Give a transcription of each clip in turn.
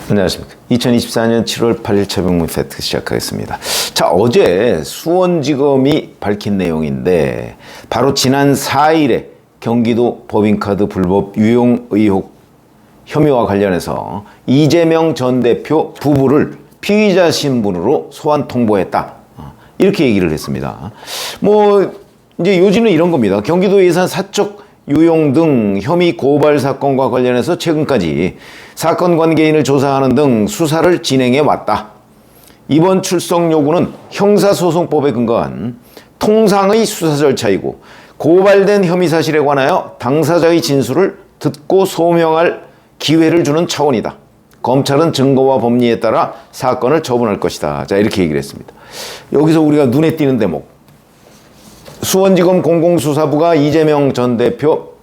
안녕하십니까. 2024년 7월 8일 최병문 팩트 시작하겠습니다. 자, 어제 수원지검이 밝힌 내용인데 바로 지난 4일에 경기도 법인카드 불법 유용 의혹 혐의와 관련해서 이재명 전 대표 부부를 피의자 신분으로 소환 통보했다. 이렇게 얘기를 했습니다. 이제 요지는 이런 겁니다. 경기도 예산 사적 유용 등 혐의 고발 사건과 관련해서 최근까지 사건 관계인을 조사하는 등 수사를 진행해 왔다. 이번 출석 요구는 형사소송법에 근거한 통상의 수사 절차이고 고발된 혐의 사실에 관하여 당사자의 진술을 듣고 소명할 기회를 주는 차원이다. 검찰은 증거와 법리에 따라 사건을 처분할 것이다. 자, 이렇게 얘기를 했습니다. 여기서 우리가 눈에 띄는 대목. 수원지검 공공수사부가 이재명 전 대표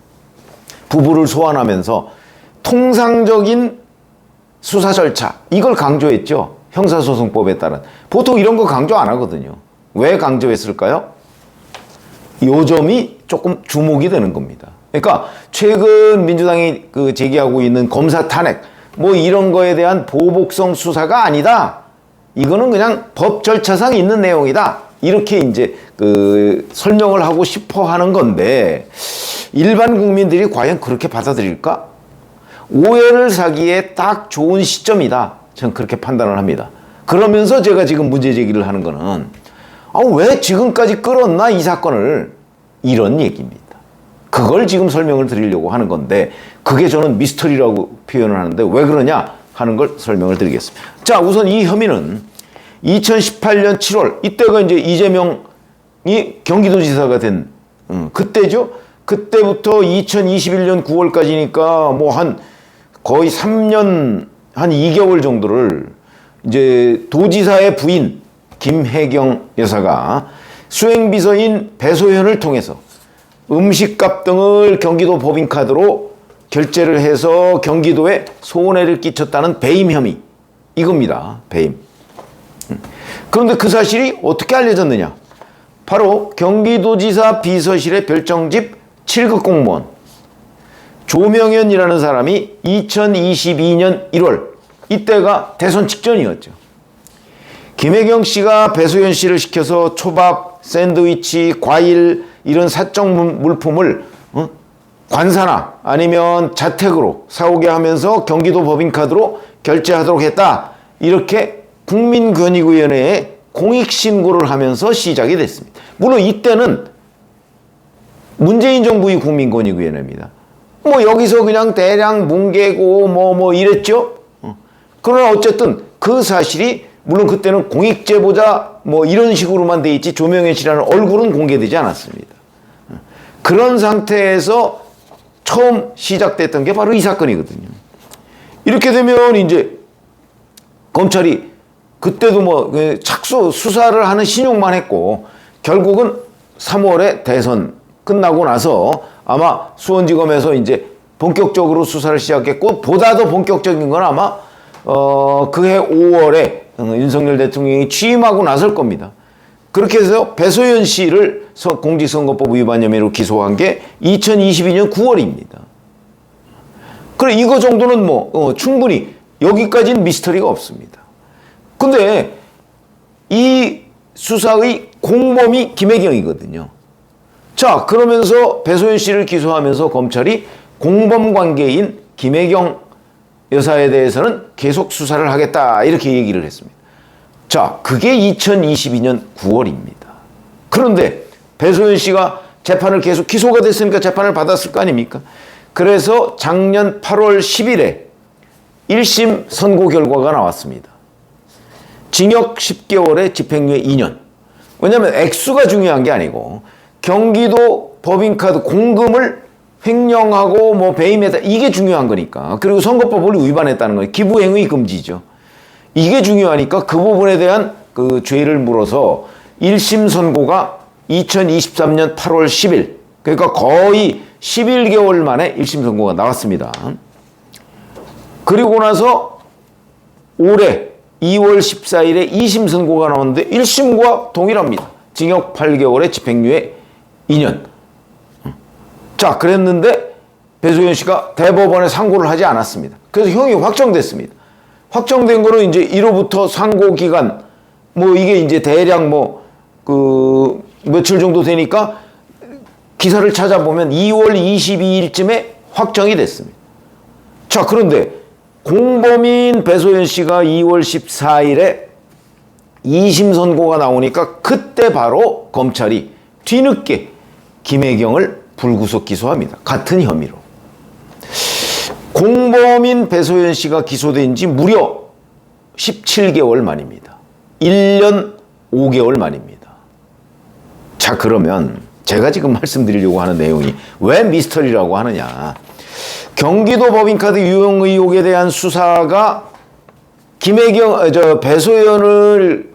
부부를 소환하면서 통상적인 수사 절차, 이걸 강조했죠. 형사소송법에 따른. 보통 이런 거 강조 안 하거든요. 왜 강조했을까요? 요 점이 조금 주목이 되는 겁니다. 그러니까 최근 민주당이 제기하고 있는 검사 탄핵, 이런 거에 대한 보복성 수사가 아니다. 이거는 그냥 법 절차상 있는 내용이다. 이렇게 이제 설명을 하고 싶어 하는 건데 일반 국민들이 과연 그렇게 받아들일까? 오해를 사기에 딱 좋은 시점이다. 저는 그렇게 판단을 합니다. 그러면서 제가 지금 문제 제기를 하는 거는 왜 지금까지 끌었나 이 사건을, 이런 얘기입니다. 그걸 지금 설명을 드리려고 하는 건데 그게 저는 미스터리라고 표현을 하는데 왜 그러냐 하는 걸 설명을 드리겠습니다. 자, 우선 이 혐의는 2018년 7월, 이때가 이제 이재명이 경기도지사가 된 그때죠. 그때부터 2021년 9월까지니까 거의 3년 한 2개월 정도를 이제 도지사의 부인 김혜경 여사가 수행비서인 배소연을 통해서 음식값 등을 경기도 법인카드로 결제를 해서 경기도에 손해를 끼쳤다는 배임 혐의, 이겁니다. 배임. 그런데 그 사실이 어떻게 알려졌느냐? 바로 경기도지사 비서실의 별정집 7급 공무원 조명현이라는 사람이 2022년 1월, 이때가 대선 직전이었죠. 김혜경 씨가 배소연 씨를 시켜서 초밥, 샌드위치, 과일 이런 사적 물품을 관사나 아니면 자택으로 사오게 하면서 경기도 법인카드로 결제하도록 했다. 이렇게 국민권익위원회에 공익신고를 하면서 시작이 됐습니다. 물론 이때는 문재인 정부의 국민권익위원회입니다. 여기서 그냥 대량 뭉개고 이랬죠. 그러나 어쨌든 그 사실이, 물론 그때는 공익제보자 이런 식으로만 돼 있지 조명현 씨라는 얼굴은 공개되지 않았습니다. 그런 상태에서 처음 시작됐던 게 바로 이 사건이거든요. 이렇게 되면 이제 검찰이 그때도 착수 수사를 하는 신용만 했고 결국은 3월에 대선 끝나고 나서 아마 수원지검에서 이제 본격적으로 수사를 시작했고, 보다 더 본격적인 건 아마 그해 5월에 윤석열 대통령이 취임하고 나설 겁니다. 그렇게 해서 배소연 씨를 공직선거법 위반 혐의로 기소한 게 2022년 9월입니다. 그래, 이거 정도는 충분히 여기까지는 미스터리가 없습니다. 근데 이 수사의 공범이 김혜경이거든요. 자, 그러면서 배소연 씨를 기소하면서 검찰이 공범 관계인 김혜경 여사에 대해서는 계속 수사를 하겠다, 이렇게 얘기를 했습니다. 자, 그게 2022년 9월입니다. 그런데 배소연 씨가 재판을 계속, 기소가 됐으니까 재판을 받았을 거 아닙니까? 그래서 작년 8월 10일에 1심 선고 결과가 나왔습니다. 징역 10개월에 집행유예 2년. 왜냐하면 액수가 중요한 게 아니고 경기도 법인카드 공금을 횡령하고 배임했다, 이게 중요한 거니까. 그리고 선거법을 위반했다는 거예요. 기부행위 금지죠. 이게 중요하니까 그 부분에 대한 죄를 물어서 1심 선고가 2023년 8월 10일, 그러니까 거의 11개월 만에 1심 선고가 나왔습니다. 그리고 나서 올해 2월 14일에 2심 선고가 나왔는데 1심과 동일합니다. 징역 8개월에 집행유예 2년. 자, 그랬는데 배소연 씨가 대법원에 상고를 하지 않았습니다. 그래서 형이 확정됐습니다. 확정된 거는 이제 1호부터 상고 기간, 뭐 이게 이제 대략 며칠 정도 되니까 기사를 찾아보면 2월 22일쯤에 확정이 됐습니다. 자, 그런데 공범인 배소연 씨가 2월 14일에 2심 선고가 나오니까 그때 바로 검찰이 뒤늦게 김혜경을 불구속 기소합니다. 같은 혐의로. 공범인 배소연 씨가 기소된 지 무려 17개월 만입니다. 1년 5개월 만입니다. 자, 그러면 제가 지금 말씀드리려고 하는 내용이 왜 미스터리라고 하느냐. 경기도 법인카드 유용 의혹에 대한 수사가 배소연을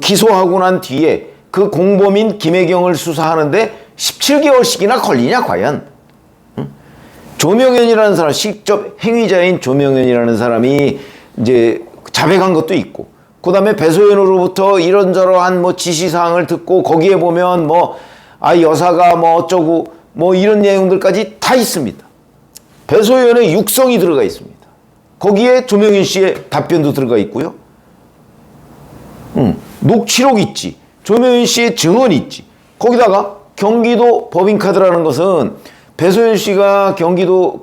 기소하고 난 뒤에 그 공범인 김혜경을 수사하는데 17개월씩이나 걸리냐, 과연? 조명현이라는 사람, 직접 행위자인 조명현이라는 사람이 이제 자백한 것도 있고, 그 다음에 배소연으로부터 이런저런한 지시사항을 듣고, 거기에 보면 여사가 어쩌고, 이런 내용들까지 다 있습니다. 배소연의 육성이 들어가 있습니다. 거기에 조명현 씨의 답변도 들어가 있고요. 녹취록 있지. 조명현 씨의 증언이 있지. 거기다가 경기도 법인카드라는 것은 배소연 씨가 경기도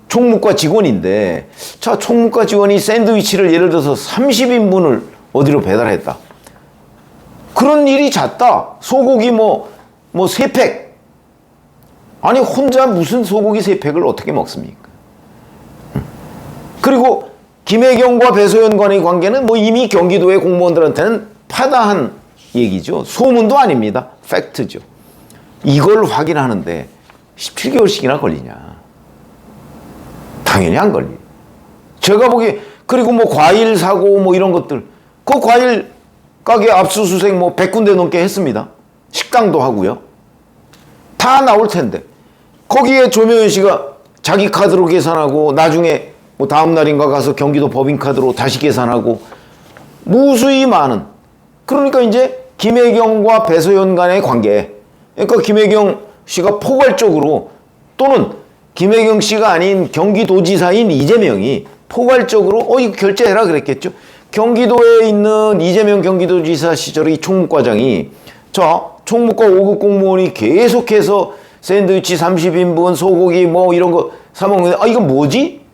총무과 직원인데, 자, 총무과 직원이 샌드위치를 예를 들어서 30인분을 어디로 배달했다. 그런 일이 잦다. 소고기 3팩. 아니, 혼자 무슨 소고기 3팩을 어떻게 먹습니까? 그리고 김혜경과 배소연 간의 관계는 이미 경기도의 공무원들한테는 파다한 얘기죠. 소문도 아닙니다. 팩트죠. 이걸 확인하는데 17개월씩이나 걸리냐. 당연히 안 걸려. 제가 보기에, 그리고 과일 사고 이런 것들, 그 과일 가게 압수수색 100군데 넘게 했습니다. 식당도 하고요. 다 나올 텐데. 거기에 조명현 씨가 자기 카드로 계산하고, 나중에 다음 날인가 가서 경기도 법인카드로 다시 계산하고, 무수히 많은. 그러니까 이제 김혜경과 배소연 간의 관계. 그러니까 김혜경 씨가 포괄적으로, 또는 김혜경 씨가 아닌 경기도지사인 이재명이 포괄적으로 이거 결제해라 그랬겠죠. 경기도에 있는 이재명 경기도지사 시절의 이 총무과장이, 총무과 5급 공무원이 계속해서 샌드위치 30인분, 소고기 이런 거 사먹는데, 이건 뭐지?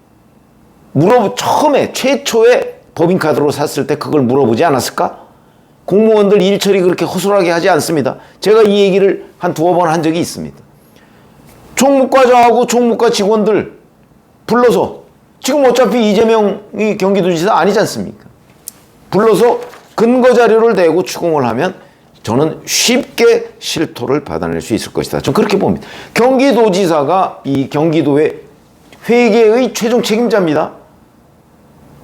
처음에 최초에 법인카드로 샀을 때 그걸 물어보지 않았을까? 공무원들 일처리 그렇게 허술하게 하지 않습니다. 제가 이 얘기를 한 두어 번 한 적이 있습니다. 총무과장하고 총무과 직원들 불러서, 지금 어차피 이재명이 경기도지사 아니지 않습니까? 불러서 근거 자료를 대고 추궁을 하면 저는 쉽게 실토를 받아낼 수 있을 것이다. 저는 그렇게 봅니다. 경기도지사가 이 경기도의 회계의 최종 책임자입니다.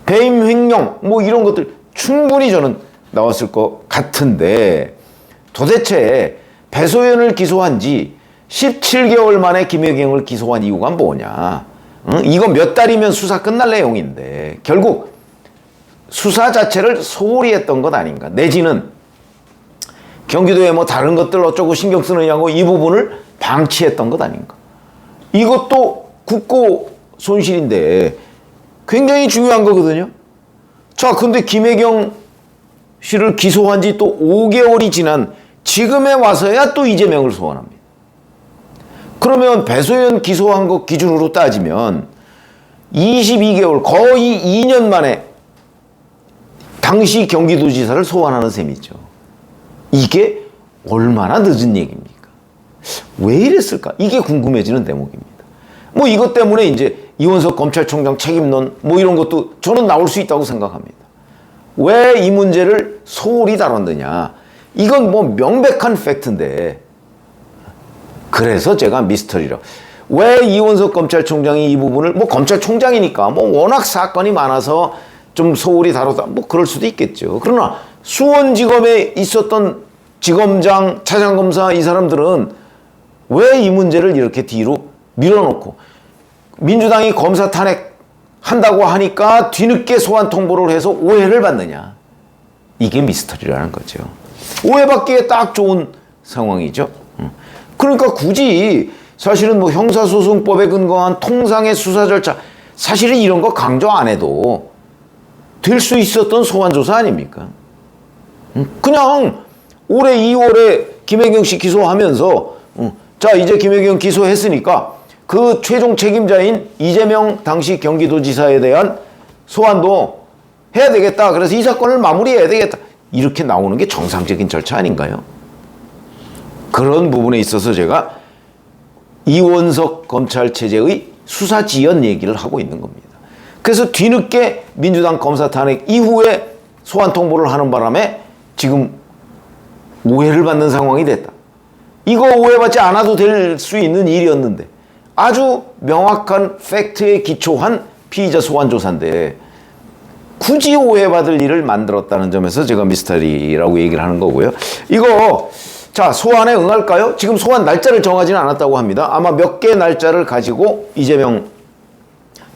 배임 횡령 이런 것들 충분히 저는 나왔을 것 같은데, 도대체 배소연을 기소한 지 17개월 만에 김혜경을 기소한 이유가 뭐냐. 이거 몇 달이면 수사 끝날 내용인데 결국 수사 자체를 소홀히 했던 것 아닌가. 내지는 경기도에 다른 것들 어쩌고 신경 쓰느냐고 이 부분을 방치했던 것 아닌가. 이것도 국고 손실인데 굉장히 중요한 거거든요. 자, 근데 김혜경 씨를 기소한 지 또 5개월이 지난 지금에 와서야 또 이재명을 소환합니다. 그러면 배소연 기소한 것 기준으로 따지면 22개월, 거의 2년 만에 당시 경기도지사를 소환하는 셈이죠. 이게 얼마나 늦은 얘기입니까? 왜 이랬을까? 이게 궁금해지는 대목입니다. 이것 때문에 이제 이원석 검찰총장 책임론 이런 것도 저는 나올 수 있다고 생각합니다. 왜 이 문제를 소홀히 다뤘느냐. 이건 명백한 팩트인데, 그래서 제가 미스터리라고. 왜 이원석 검찰총장이 이 부분을, 검찰총장이니까 워낙 사건이 많아서 좀 소홀히 다뤘다, 그럴 수도 있겠죠. 그러나 수원지검에 있었던 지검장, 차장검사 이 사람들은 왜 이 문제를 이렇게 뒤로 밀어놓고 민주당이 검사 탄핵한다고 하니까 뒤늦게 소환 통보를 해서 오해를 받느냐. 이게 미스터리라는 거죠. 오해받기에 딱 좋은 상황이죠. 그러니까 굳이 사실은 뭐 형사소송법에 근거한 통상의 수사 절차, 사실은 이런 거 강조 안 해도 될 수 있었던 소환조사 아닙니까? 그냥 올해 2월에 김혜경 씨 기소하면서 자, 이제 김혜경 기소했으니까 그 최종 책임자인 이재명 당시 경기도지사에 대한 소환도 해야 되겠다. 그래서 이 사건을 마무리해야 되겠다. 이렇게 나오는 게 정상적인 절차 아닌가요? 그런 부분에 있어서 제가 이원석 검찰 체제의 수사 지연 얘기를 하고 있는 겁니다. 그래서 뒤늦게 민주당 검사 탄핵 이후에 소환 통보를 하는 바람에 지금 오해를 받는 상황이 됐다. 이거 오해받지 않아도 될 수 있는 일이었는데 아주 명확한 팩트에 기초한 피의자 소환 조사인데 굳이 오해받을 일을 만들었다는 점에서 제가 미스터리라고 얘기를 하는 거고요. 이거 자, 소환에 응할까요? 지금 소환 날짜를 정하지는 않았다고 합니다. 아마 몇 개 날짜를 가지고 이재명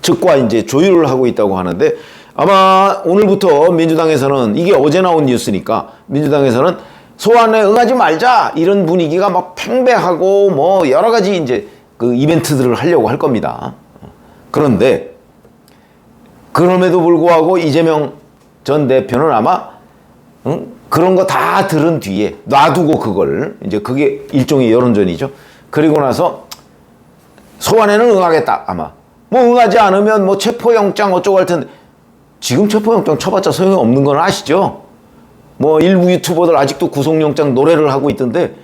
측과 이제 조율을 하고 있다고 하는데 아마 오늘부터 민주당에서는 이게 어제 나온 뉴스니까 민주당에서는 소환에 응하지 말자 이런 분위기가 막 팽배하고 뭐 여러 가지 이제 그 이벤트들을 하려고 할 겁니다. 그런데 그럼에도 불구하고 이재명 전 대표는 아마 그런 거 다 들은 뒤에 놔두고 그걸 이제 그게 일종의 여론전이죠. 그리고 나서 소환에는 응하겠다 아마. 뭐 응하지 않으면 뭐 체포영장 어쩌고 할 텐데 지금 체포영장 쳐봤자 소용이 없는 건 아시죠? 뭐 일부 유튜버들 아직도 구속영장 노래를 하고 있던데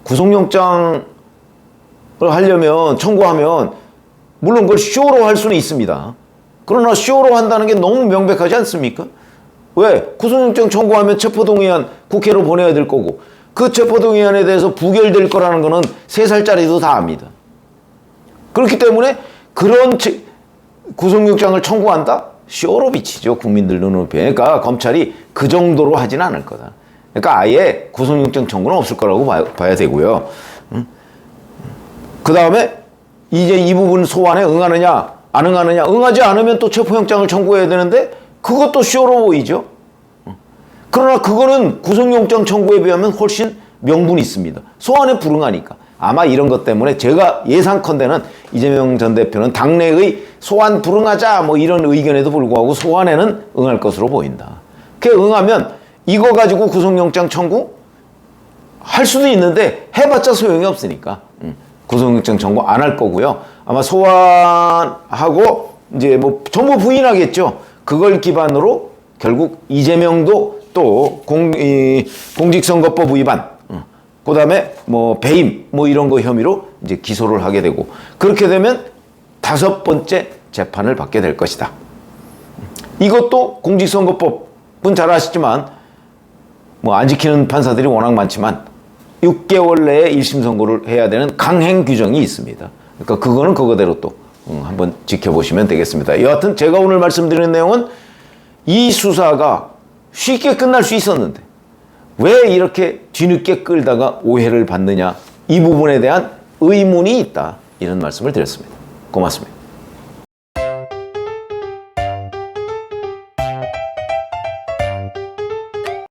구속영장을 하려면 청구하면 물론 그걸 쇼로 할 수는 있습니다. 그러나 쇼로 한다는 게 너무 명백하지 않습니까? 왜? 구속영장 청구하면 체포동의안 국회로 보내야 될 거고 그 체포동의안에 대해서 부결될 거라는 거는 3살짜리도 다 압니다. 그렇기 때문에 그런 구속영장을 청구한다? 쇼로 비치죠. 국민들 눈높이에. 그러니까 검찰이 그 정도로 하진 않을 거다. 그러니까 아예 구속영장 청구는 없을 거라고 봐야 되고요. 그 다음에 이제 이 부분 소환에 응하느냐 안 응하느냐. 응하지 않으면 또 체포영장을 청구해야 되는데 그것도 쇼로 보이죠. 그러나 그거는 구속영장 청구에 비하면 훨씬 명분이 있습니다. 소환에 불응하니까. 아마 이런 것 때문에 제가 예상컨대는 이재명 전 대표는 당내의 소환 불응하자 뭐 이런 의견에도 불구하고 소환에는 응할 것으로 보인다. 그 응하면 이거 가지고 구속영장 청구 할 수도 있는데 해봤자 소용이 없으니까 구속영장 청구 안 할 거고요. 아마 소환하고 이제 뭐 전부 부인하겠죠. 그걸 기반으로 결국 이재명도 또 공직선거법 위반, 그 다음에 뭐 배임 뭐 이런 거 혐의로 이제 기소를 하게 되고 그렇게 되면 5번째 재판을 받게 될 것이다. 이것도 공직선거법은 잘 아시지만 뭐 안 지키는 판사들이 워낙 많지만 6개월 내에 1심 선고를 해야 되는 강행 규정이 있습니다. 그러니까 그거는 그거대로 또 한번 지켜보시면 되겠습니다. 여하튼 제가 오늘 말씀드리는 내용은 이 수사가 쉽게 끝날 수 있었는데 왜 이렇게 뒤늦게 끌다가 오해를 받느냐 이 부분에 대한 의문이 있다 이런 말씀을 드렸습니다. 고맙습니다.